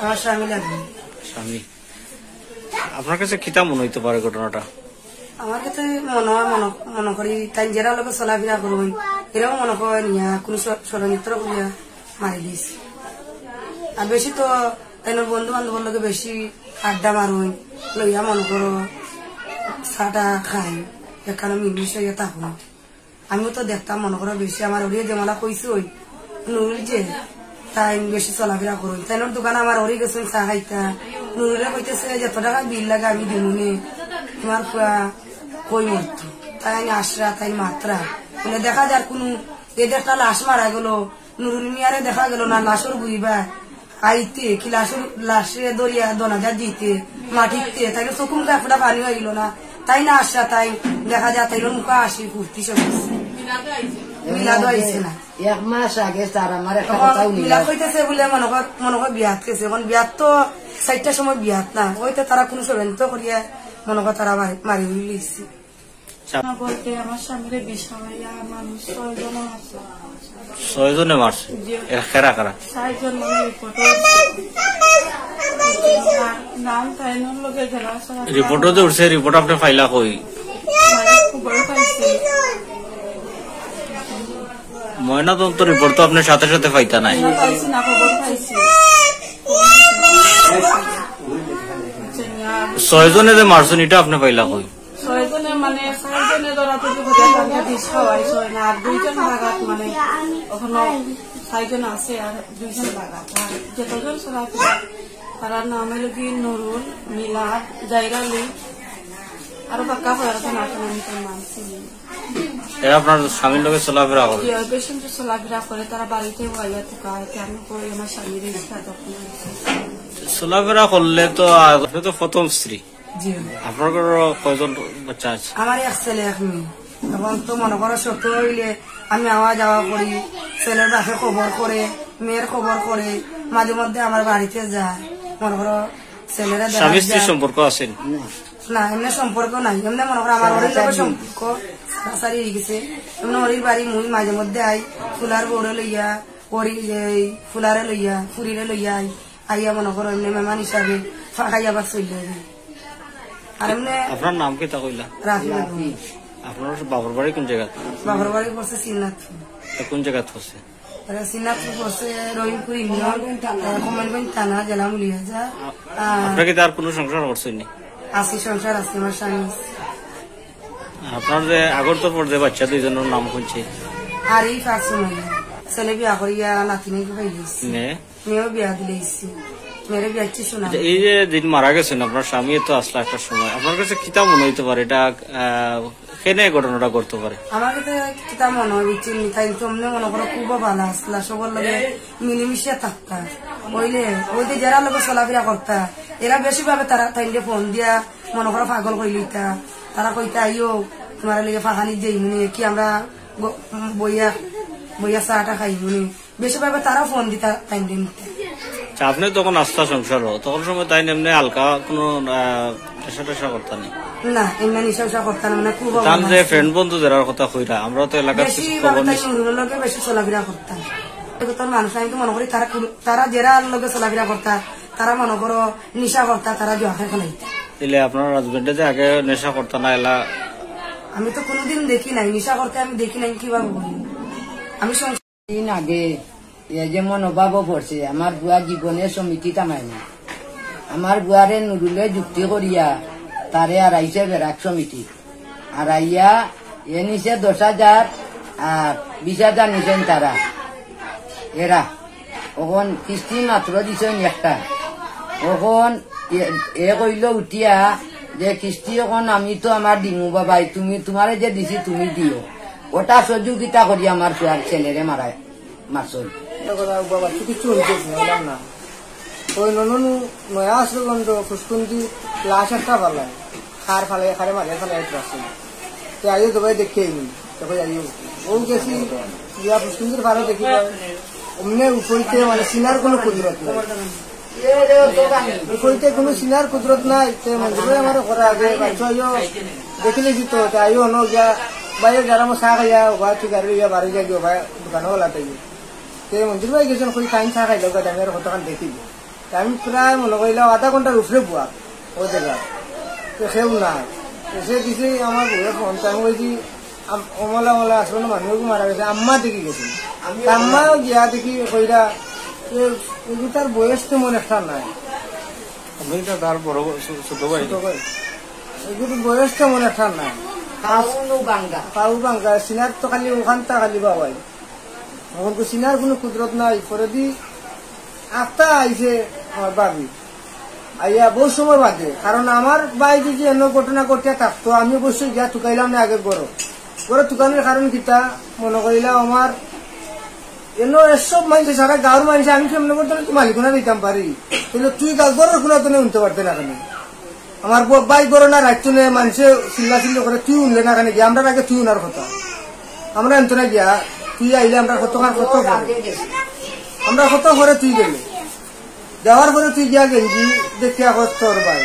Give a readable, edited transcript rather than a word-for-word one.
আমার স্বামী লাগবে। স্বামী, আপনার কাছে কিতা মনে হইতে পারে ঘটনাটা? আমার কাছে মনে করি তাই যারা লোক চলাফেরা করবেন এরাও মনে করেন কোন ষড়যন্ত্র করিয়া মারি দিয়েছে। আর বেশি তো তাইনের বন্ধু বান্ধবের লোকে বেশি আড্ডা মারুন লইয়া মনে করো চাটা খাই এখানে মিলমিশ হইয়া থাকুন। আমিও তো দেখতাম মনে করো বেশি আমার ওরিয়ে যেমলা কইছি ওই নুরুল যে তাই বেশি চলাফেরা করুন। তাইনের দোকানে আমার ওরি গেছেন চা খাইতা নুরুলে কইতেছে যত টাকা বিল লাগে আমি দিমুনে তোমার কই মরত তাই আশরা তাই মাত্রা বলে দেখা যার কোনো এদের একটা লাশ মারা গেল নুরুল মিয়ারে দেখা গেল না লাশর বুঝিবা আইতে কি লাশে দরিয়া দনাজা দিতে মাটিতে তাই চকুম কাপড়া পানি হইল না তাই না আশরা তাই দেখা যায় তাই মুখা আসি ফুর্তি সব মিলাদ হয়েছে না এক মাস আগে তার আমার একটা কথাও মিলাদ হইতেছে বলে মনে কর বিয়াত গেছে এখন বিয়াত তো 4টার সময় বিয়াত না হইতে তারা কোনো ষড়যন্ত্র করিয়া মনে কর তারা মারি হইলিছে। বলতে আমার স্বামীরে বিষা হইয়া মানুষ 6 জন আছে। 6 জনে মারছে? কারা কারা? 6 জন নাম তাইনোর লোকে জেলা রিপোর্টও যে উঠছে, রিপোর্ট আপনি ফাইলা কই? খবর পাইছি। ময়নাতদন্ত রিপোর্ট তো আপনার সাথে সাথে পাইতা নাই? পাইছি না, খবর পাইছি। 6 জনে যে মারছেন এটা আপনি পাইলা কই? 6 জনে মানে 6 জনে ধরা থেকে বিষ খাওয়াইছে না, আর 2 জন লাগাত মানে ওখানে 6 জন আছে আর 2 জন লাগাত। আর যতজন চলাফেরা তারা নাম হলো কি নুরুল, মিলাদ, জাইরালি আরো পাক্কা হয়ে আমি তো মানছি। এরা আপনার স্বামীর লোকে চলাফেরা করে? বেশি চলাফেরা করে, তারা বাড়িতে হইয়া থাকা হয়। আমি করি আমার স্বামীর ইচ্ছা তখন চলাফেরা করলে তো আপনি তো প্রথম স্ত্রী, আপনার কয়জন বাচ্চা আছে? আমার এক ছেলে এক মেয়ে। এখন তো মনে করো সত্য হইলে আমি আওয়া যাওয়া করি, ছেলের বাপে খবর করে, মেয়ের খবর করে, মাঝে মধ্যে আমার বাড়িতে যায়। মনে করো ছেলেরা স্বামী স্ত্রীর সম্পর্ক আছে না? এমনি সম্পর্ক নাই। এমনি মনে করো আমার ওর লোকের সম্পর্ক সারি হয়ে গেছে। এমনি ওর বাড়ি মুই মাঝে মধ্যে আই ফুলার বউরে লইয়া ওরি ফুলারে লইয়া ফুরিরে লইয়া আইয়া মনে করো এমনি মেহমান হিসাবে ফাঁকাই আবার চলে যাবে। আর এমনি আপনার নাম কি তা কইলা? রাখি। আপনার বাবার বাড়ি কোন জায়গা? বাবার বাড়ি পড়ছে শ্রীনাথপুর। কোন জায়গা পড়ছে? শ্রীনাথপুর পড়ছে রহিমপুর ইউনিয়ন, কমলগঞ্জ থানা, জেলা মুলিয়াজা। আপনাকে তার কোন সংসার করছেন? আশি সংসার আছে আমার স্বামী। আপনার যে আগর তোর পর যে বাচ্চা 2 জনের নাম শুনছে? আরিফ আসুন, ছেলে বিয়া করিয়া নাতিনি পাইলিছি, মেয়েও বিয়া দিলেছি, মেয়ের বিয়া শোনা। এই যে দিন মারা গেছেন আপনার স্বামী তো আসলে একটা সময়, আপনার কাছে কিতা মনে হইতে পারে এটা কেন ঘটনাটা করতে পারে? আমার কাছে কিতা মনে হয় তাই তোমনে মনে করো খুব ভালো আসলা, সবার লগে মিলেমিশে থাকতা হইলে ওই যে যারা লোক চলাফেরা করতা এরা বেশি ভাবে তারা তাইলে ফোন দিয়া মনে করো পাগল কইলিতা। তারা কইতা আইও তোমার লেগে ফাঁকানি যাই মনে কি আমরা বইয়া বইয়া চাটা খাই মনে বেশি ভাবে তারা ফোন দিতা তাই নিতে। আপনি তখন আস্থা সংসার তখন সময় তাই এমনি হালকা কোন নেশা টেশা করতেন না? এমনি নেশা করতাম না, খুব যে ফ্রেন্ড বন্ধু যারা কথা কইরা আমরা তো এলাকার লোকে বেশি চলাফেরা করতাম। মানুষ আমি তো মনে করি তারা যারা লোকে চলাফেরা করতা তারা মনে করো নেশা করতা, তারা জোয়া খাই ফেলাইতা। দিলে আপনার হাজবেন্ডে যে আগে নেশা করতা না এলা? আমি তো কোনোদিন দেখি নাই নেশা করতে, আমি দেখি নাই কিভাবে বলি। আমি দিন আগে যেমন অভাবও পড়ছে আমার বুয়া জীবনের সমিতি তামাই না, আমার বুয়ারে নুরুলে যুক্তি করিয়া তারে আড়াইছে বেড়াক সমিতি আড়াইয়া এ নিছে 10,000 আর 20,000 নিছেন তারা। এরা ওখন কিস্তি মাত্র দিছেন একটা। ওখন এ কইল উঠিয়া যে কিস্তি এখন আমি তো আমার দিমু বাবাই, তুমি তোমারে যে দিছি তুমি দিও। ওটা সহযোগিতা করি আমার ছেলেরে মারছই। বাবা কিছু হইতেছে না ওই ননু নয়া আসলো গন্ধ ফুসকুন্দি লাশ একটা ভালো খার ফালে খারে মারে ফালে আসছে তো আইও তো ভাই দেখে তবে আইও ও গেছি ইয়া ফুসকুন্দির ভালো দেখি অমনে উপরিতে মানে সিনার কোনো কুদরত নাই, উপরিতে কোনো সিনার কুদরত নাই। মঞ্জুর আমার ঘরে আগে বাচ্চা দেখিলে যেত আইও ন গিয়া বাইরে যারা আমার চা খাইয়া বা তুই গাড়ি ইয়া বাড়ি যাই ভাই দোকানও লাগাই মঞ্জুর ভাই গেছেন খুবই খাইন চা খাইল দামের কতখান দেখি আমি প্রায় মনে করিলাম আধা ঘন্টার উপরে বুয়া ও জায়গা তো সেও নাই এসে দিছে আমার বউয়ে ফোন আমি বলছি অমলা অমলা আসলে মানুষকে মারা গেছে আম্মা দেখি গেছে আম্মাও গিয়া দেখি কইরা এগুলো তার বয়স তেমন একটা নাই আপনি তো তার বড় ছোট ভাই এগুলো বয়স তেমন একটা নাই কাউনো বাঙ্গা পাউ বাঙ্গা সিনার তো খালি ওখানটা খালি বাবাই এখন তো সিনার কোনো কুদরত নাই পরে দি আত্মা আইছে আমার বাবি আইয়া বহু সময় বাদে কারণ আমার বাই যদি অন্য ঘটনা ঘটিয়া থাকতো আমি অবশ্যই গিয়া টুকাইলাম না আগে গড় টুকানোর কারণ কিতা মনে করিলাম আমার এনো এসব মানুষ সারা গাঁর মানুষ আমি কেমন করতে মালিকনা দিতাম পারি কিন্তু তুই গড়ের খুনা তো উনতে পারতে না কেন আমার বাই গড় না রাখতো না মানুষে চিল্লা চিল্লি করে তুই উনলে না কেন গিয়া আমরা আগে তুই উনার কথা আমরা এত না গিয়া তুই আইলে আমরা কত আমরা কত করে তুই গেলে যাওয়ার পরে তুই গিয়া গেঞ্জি দেখিয়া তোর ভাই